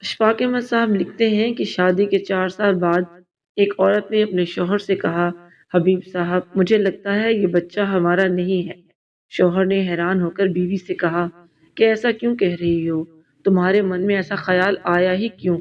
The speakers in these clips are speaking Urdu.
اشفاق احمد صاحب لکھتے ہیں کہ شادی کے 4 سال بعد ایک عورت نے اپنے شوہر سے کہا، حبیب صاحب مجھے لگتا ہے یہ بچہ ہمارا نہیں ہے۔ شوہر نے حیران ہو کر بیوی سے کہا کہ ایسا کیوں کہہ رہی ہو؟ تمہارے من میں ایسا خیال آیا ہی کیوں؟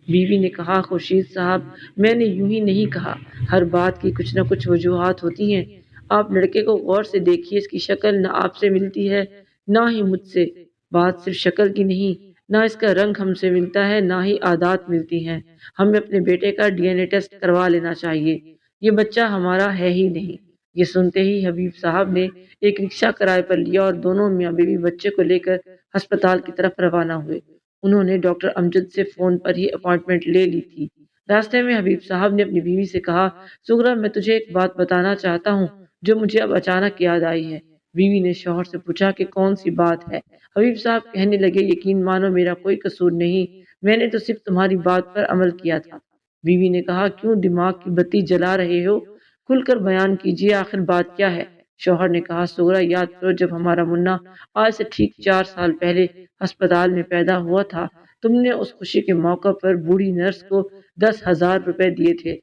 بیوی نے کہا، خورشید صاحب میں نے یوں ہی نہیں کہا، ہر بات کی کچھ نہ کچھ وجوہات ہوتی ہیں۔ آپ لڑکے کو غور سے دیکھیے، اس کی شکل نہ آپ سے ملتی ہے نہ ہی مجھ سے۔ بات صرف شکل کی نہیں، نہ اس کا رنگ ہم سے ملتا ہے نہ ہی عادات ملتی ہیں۔ ہمیں اپنے بیٹے کا ڈی این اے ٹیسٹ کروا لینا چاہیے، یہ بچہ ہمارا ہے ہی نہیں۔ یہ سنتے ہی حبیب صاحب نے ایک رکشہ کرائے پر لیا اور دونوں میاں بیوی بچے کو لے کر ہسپتال کی طرف روانہ ہوئے۔ انہوں نے ڈاکٹر امجد سے فون پر ہی اپائنٹمنٹ لے لی تھی۔ راستے میں حبیب صاحب نے اپنی بیوی سے کہا، سغرا میں تجھے ایک بات بتانا چاہتا ہوں جو مجھے اب اچانک یاد آئی ہے۔ بیوی نے شوہر سے پوچھا کہ کون سی بات ہے؟ حبیب صاحب کہنے لگے، یقین مانو میرا کوئی قصور نہیں، میں نے تو صرف تمہاری بات پر عمل کیا تھا۔ بیوی نے کہا، کیوں دماغ کی بتی جلا رہے ہو؟ کھل کر بیان کیجیے، آخر بات کیا ہے؟ شوہر نے کہا، سغرا یاد کرو جب ہمارا منا آج سے ٹھیک 4 سال پہلے ہسپتال میں پیدا ہوا تھا، تم نے اس خوشی کے موقع پر بوڑھی نرس کو 10,000 روپے دیے تھے۔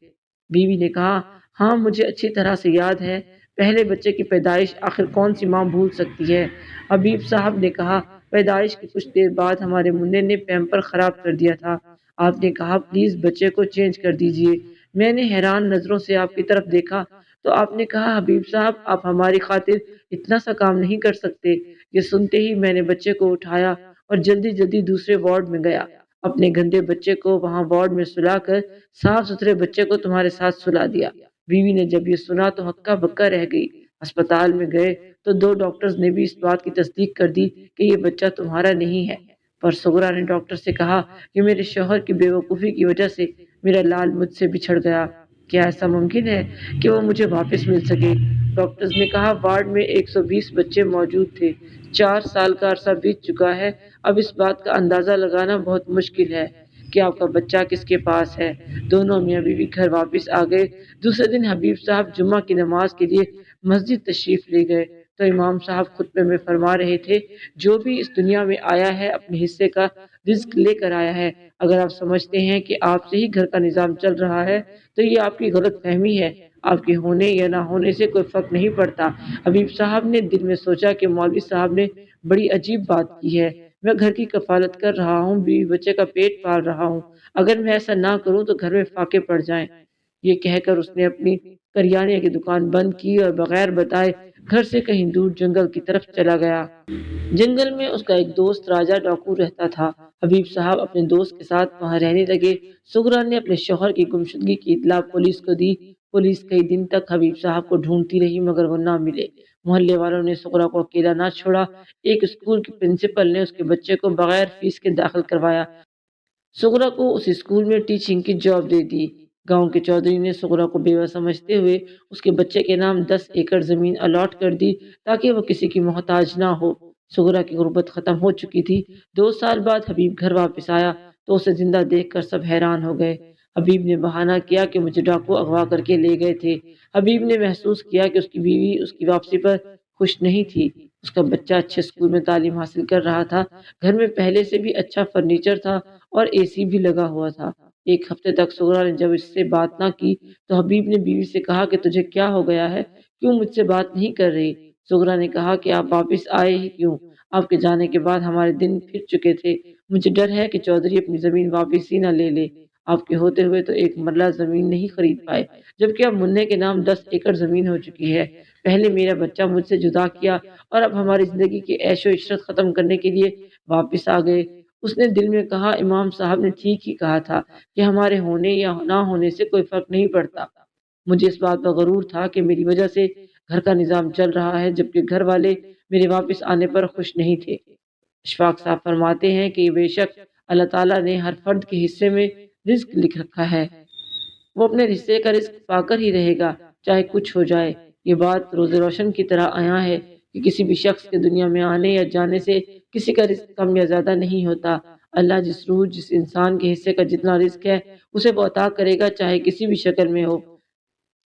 بیوی نے کہا، ہاں مجھے اچھی طرح سے یاد ہے، پہلے بچے کی پیدائش آخر کون سی ماں بھول سکتی ہے؟ حبیب صاحب نے کہا، پیدائش کے کچھ دیر بعد ہمارے منع نے پیمپر خراب کر دیا تھا۔ آپ نے کہا، پلیز بچے کو چینج کر دیجیے۔ میں نے حیران نظروں سے آپ کی طرف دیکھا تو آپ نے کہا، حبیب صاحب آپ ہماری خاطر اتنا سا کام نہیں کر سکتے؟ یہ سنتے ہی میں نے بچے کو اٹھایا اور جلدی جلدی دوسرے وارڈ میں گیا، اپنے گندے بچے کو وہاں وارڈ میں سلا کر صاف ستھرے بچے کو تمہارے ساتھ سلا دیا۔ بیوی نے جب یہ سنا تو ہکا بکا رہ گئی۔ ہسپتال میں گئے تو 2 ڈاکٹرز نے بھی اس بات کی تصدیق کر دی کہ یہ بچہ تمہارا نہیں ہے، پر سغرا نے ڈاکٹر سے کہا کہ میرے شوہر کی بے وقوفی کی وجہ سے میرا لال مجھ سے بچھڑ گیا، کیا ایسا ممکن ہے کہ وہ مجھے واپس مل سکے؟ ڈاکٹرز نے کہا، وارڈ میں 120 بچے موجود تھے، 4 سال کا عرصہ بیت چکا ہے، اب اس بات کا اندازہ لگانا بہت مشکل ہے کہ آپ کا بچہ کس کے پاس ہے۔ دونوں میاں بیوی گھر واپس آ گئے۔ دوسرے دن حبیب صاحب جمعہ کی نماز کے لیے مسجد تشریف لے گئے تو امام صاحب خطبے میں فرما رہے تھے، جو بھی اس دنیا میں آیا ہے اپنے حصے کا رزق لے کر آیا ہے۔ اگر آپ سمجھتے ہیں کہ آپ سے ہی گھر کا نظام چل رہا ہے تو یہ آپ کی غلط فہمی ہے، آپ کے ہونے یا نہ ہونے سے کوئی فرق نہیں پڑتا۔ حبیب صاحب نے دل میں سوچا کہ مولوی صاحب نے بڑی عجیب بات کی ہے، میں گھر کی کفالت کر رہا ہوں، بیوی بچے کا پیٹ پال رہا ہوں، اگر میں ایسا نہ کروں تو گھر میں فاقے پڑ جائیں۔ یہ کہہ کر اس نے اپنی کریانے کی دکان بند کی اور بغیر بتائے گھر سے کہیں دور جنگل کی طرف چلا گیا۔ جنگل میں اس کا ایک دوست راجہ ڈاکو رہتا تھا۔ حبیب صاحب اپنے دوست کے ساتھ وہاں رہنے لگے۔ سغرا نے اپنے شوہر کی گمشدگی کی اطلاع پولیس کو دی۔ پولیس کئی دن تک حبیب صاحب کو ڈھونڈتی رہی مگر وہ نہ ملے۔ محلے والوں نے سغرا کو اکیلا نہ چھوڑا، ایک اسکول کی پرنسپل نے اس کے بچے کو بغیر فیس کے داخل کروایا۔ سغرا کو اس اسکول میں ٹیچنگ کی جاب دے دی۔ گاؤں کے چودھری نے سغرا کو بیوہ سمجھتے ہوئے اس کے بچے کے نام 10 ایکڑ زمین الاٹ کر دی تاکہ وہ کسی کی محتاج نہ ہو۔ سغرا کی غربت ختم ہو چکی تھی۔ 2 سال بعد حبیب گھر واپس آیا تو اسے زندہ دیکھ کر سب حیران ہو گئے۔ حبیب نے بہانہ کیا کہ مجھے ڈاکو اغوا کر کے لے گئے تھے۔ حبیب نے محسوس کیا کہ اس کی بیوی اس کی واپسی پر خوش نہیں تھی۔ اس کا بچہ اچھے اسکول میں تعلیم حاصل کر رہا تھا، گھر میں پہلے سے بھی اچھا فرنیچر تھا اور اے سی بھی لگا ہوا تھا۔ ایک ہفتے تک سغرا نے جب اس سے بات نہ کی تو حبیب نے بیوی سے کہا کہ تجھے کیا ہو گیا ہے، کیوں مجھ سے بات نہیں کر رہی؟ سغرا نے کہا کہ آپ واپس آئے ہی کیوں؟ آپ کے جانے کے بعد ہمارے دن پھر چکے تھے، مجھے ڈر ہے کہ چودھری اپنی زمین واپس ہی نہ لے لے۔ آپ کے ہوتے ہوئے تو ایک مرلہ زمین نہیں خرید پائے، جبکہ اب منع کے نام 10 ایکڑ زمین ہو چکی ہے۔ پہلے میرا بچہ مجھ سے جدا کیا اور اب ہماری زندگی کی عیش و عشرت ختم کرنے کے لیے واپس آ گئے۔ اس نے دل میں کہا، امام صاحب نے ٹھیک ہی کہا تھا کہ ہمارے ہونے یا نہ ہونے سے کوئی فرق نہیں پڑتا۔ مجھے اس بات کا غرور تھا کہ میری وجہ سے گھر کا نظام چل رہا ہے، جبکہ گھر والے میرے واپس آنے پر خوش نہیں تھے۔ اشفاق صاحب فرماتے ہیں کہ بے شک اللہ تعالیٰ نے ہر فرد کے حصے میں رزق لکھ رکھا ہے، وہ اپنے حصے کا رزق پا کر ہی رہے گا، چاہے کچھ ہو جائے۔ یہ بات روز روشن کی طرح عیاں ہے کہ کسی بھی شخص کے دنیا میں آنے یا جانے سے کسی کا رزق کم یا زیادہ نہیں ہوتا۔ اللہ جس روح جس انسان کے حصے کا جتنا رزق ہے اسے وہ عطا کرے گا، چاہے کسی بھی شکل میں ہو۔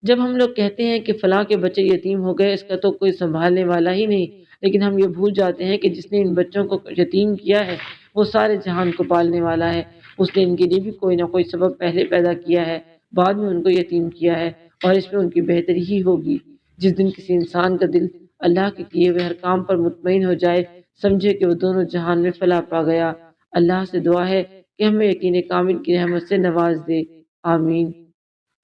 جب ہم لوگ کہتے ہیں کہ فلاں کے بچے یتیم ہو گئے، اس کا تو کوئی سنبھالنے والا ہی نہیں، لیکن ہم یہ بھول جاتے ہیں کہ جس نے ان بچوں کو یتیم کیا ہے وہ سارے جہان کو پالنے والا ہے۔ اس نے ان کے لیے بھی کوئی نہ کوئی سبب پہلے پیدا کیا ہے، بعد میں ان کو یتیم کیا ہے، اور اس میں ان کی بہتری ہی ہوگی۔ جس دن کسی انسان کا دل اللہ کے کیے ہوئے ہر کام پر مطمئن ہو جائے، سمجھے کہ وہ دونوں جہان میں فلاح پا گیا۔ اللہ سے دعا ہے کہ ہمیں یقین کامل کی رحمت سے نواز دے۔ آمین۔